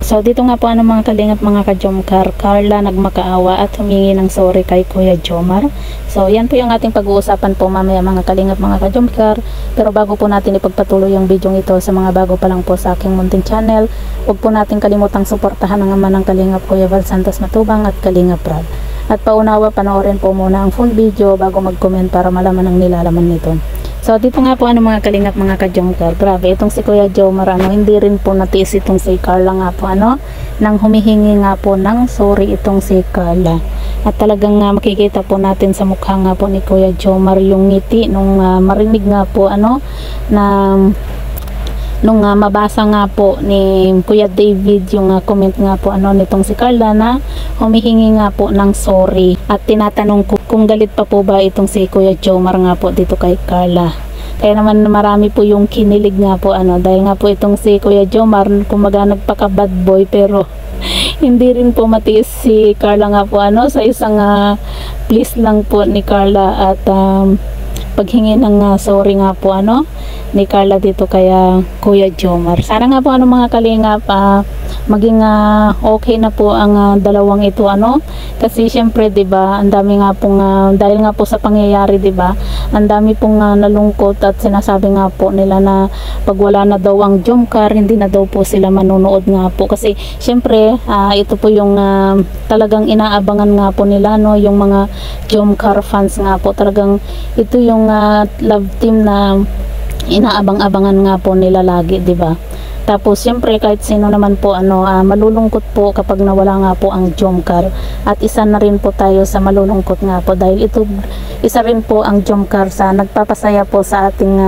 So dito nga po mga kalingap mga ka-Jomcar, Carla nagmakaawa at humingi ng sorry kay Kuya Jomar. So yan po yung ating pag-uusapan po mamaya mga kalingap mga ka-Jomcar. Pero bago po natin ipagpatuloy yung video ito sa mga bago pa lang po sa aking munting channel, huwag po natin kalimutang suportahan ang ama ng kalingap Kuya Val Santos Matubang at Kalingap Rab. At paunawa panoorin po muna ang full video bago mag-comment para malaman ang nilalaman nito. So dito nga po mga kalingap mga ka-Jomcar, grabe itong si Kuya Jomar hindi rin po natiis itong si Carla nga po nang humihingi nga po ng sorry itong si Carla. At talagang makikita po natin sa mukha nga po ni Kuya Jomar yung ngiti nung marinig nga po nung mabasa nga po ni Kuya David yung comment nga po nitong si Carla na humihingi nga po ng sorry at tinatanong ko kung galit pa po ba itong si Kuya Jomar nga po dito kay Carla. Kaya naman marami po yung kinilig nga po dahil nga po itong si Kuya Jomar kumaga nagpaka bad boy pero hindi rin po matiis si Carla nga po sa isang please lang po ni Carla at paghingi ng sorry nga po ni Carla dito kaya Kuya Jomar. Sana nga po mga kalingap maging okay na po ang dalawang ito kasi syempre 'di ba ang dami nga pong dahil nga po sa pangyayari 'di ba ang dami pong nalungkot at sinasabi nga po nila na pag wala na daw ang Jomcar hindi na daw po sila manonood nga po kasi syempre ito po yung talagang inaabangan nga po nila yung mga Jomcar fans nga po talagang ito yung love team na inaabang-abangan nga po nila lagi 'di ba. Tapos siyempre kahit sino naman po malulungkot po kapag nawala nga po ang Jomcar at isa na rin po tayo sa malulungkot nga po dahil ito isa rin po ang Jomcar sa nagpapasaya po sa ating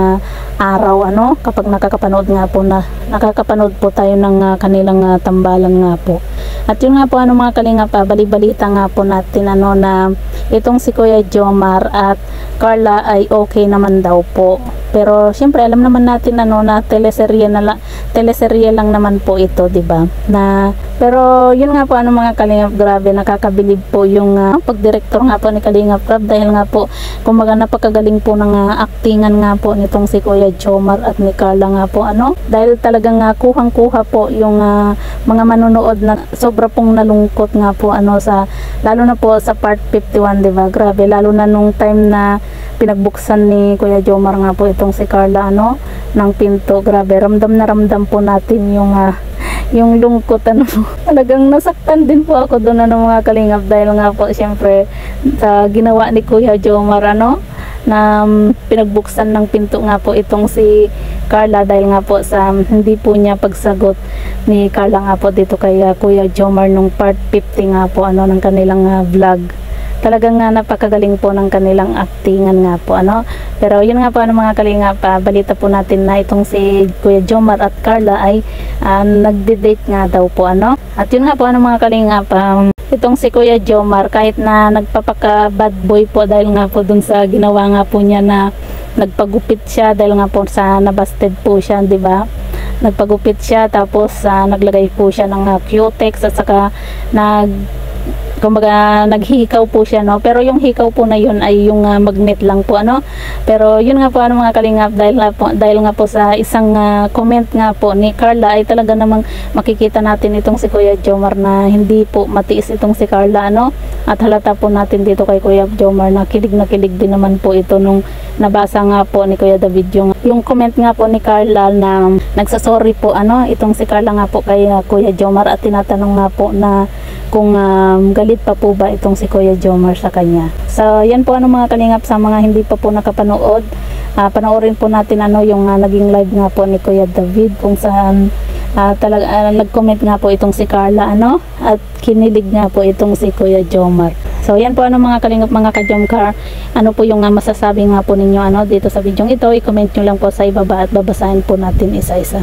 araw kapag nakakapanood po tayo ng kanilang tambalan nga po. At yun nga po mga kalingap bali-balita nga po natin na itong si Kuya Jomar at Carla ay okay naman daw po. Pero syempre alam naman natin na teleserye lang naman po ito 'di ba? Pero yun nga po mga kalingap, grabe nakakabilib po yung pagdirektor nga po ni Kalingap Rab dahil nga po kumaga napakagaling po ng aktingan nga po nitong si Kuya Jomar at ni Carla nga po dahil talagang kuhang-kuha po yung mga manonood na sobra pong nalungkot nga po lalo na po sa part 51 'di ba? Grabe lalo na nung time na pinagbuksan ni Kuya Jomar nga po itong si Carla ng pinto. Grabe ramdam na ramdam po natin yung lungkot talagang nasaktan din po ako doon mga kalingap dahil nga po syempre sa ginawa ni Kuya Jomar na pinagbuksan ng pinto nga po itong si Carla dahil nga po sa hindi po niya pagsagot ni Carla nga po dito kay Kuya Jomar nung part 50 nga po ng kanilang vlog. Talagang napakagaling po ng kanilang actingan nga po pero yun nga po mga kalingap balita po natin na itong si Kuya Jomar at Carla ay nagde-date nga daw po at yun nga po mga kalingap itong si Kuya Jomar kahit na nagpapaka bad boy po dahil nga po dun sa ginawa nga po niya na nagpagupit siya dahil nga po sa nabasted po siya 'di ba. Nagpagupit siya tapos naglagay po siya ng cutex at saka kumbaga naghihikaw po siya pero yung hikaw po na yun ay yung magnet lang po pero yun nga po mga kalingap dahil nga po sa isang comment nga po ni Carla ay talaga namang makikita natin itong si Kuya Jomar na hindi po matiis itong si Carla at halata po natin dito kay Kuya Jomar na kilig din naman po ito nung nabasa nga po ni Kuya David yung comment nga po ni Carla na nagsasorry po itong si Carla nga po kay Kuya Jomar at tinatanong nga po na kung galit pa po ba itong si Kuya Jomar sa kanya. So yan po mga kalingap sa mga hindi pa po nakapanood panoorin po natin yung naging live nga po ni Kuya David kung saan nag-comment nga po itong si Carla at kinilig nga po itong si Kuya Jomar. So yan po mga kalingap mga ka-Jomcar, po yung masasabi nga po ninyo dito sa video ito, i-comment nyo lang po sa ibaba at babasahin po natin isa-isa.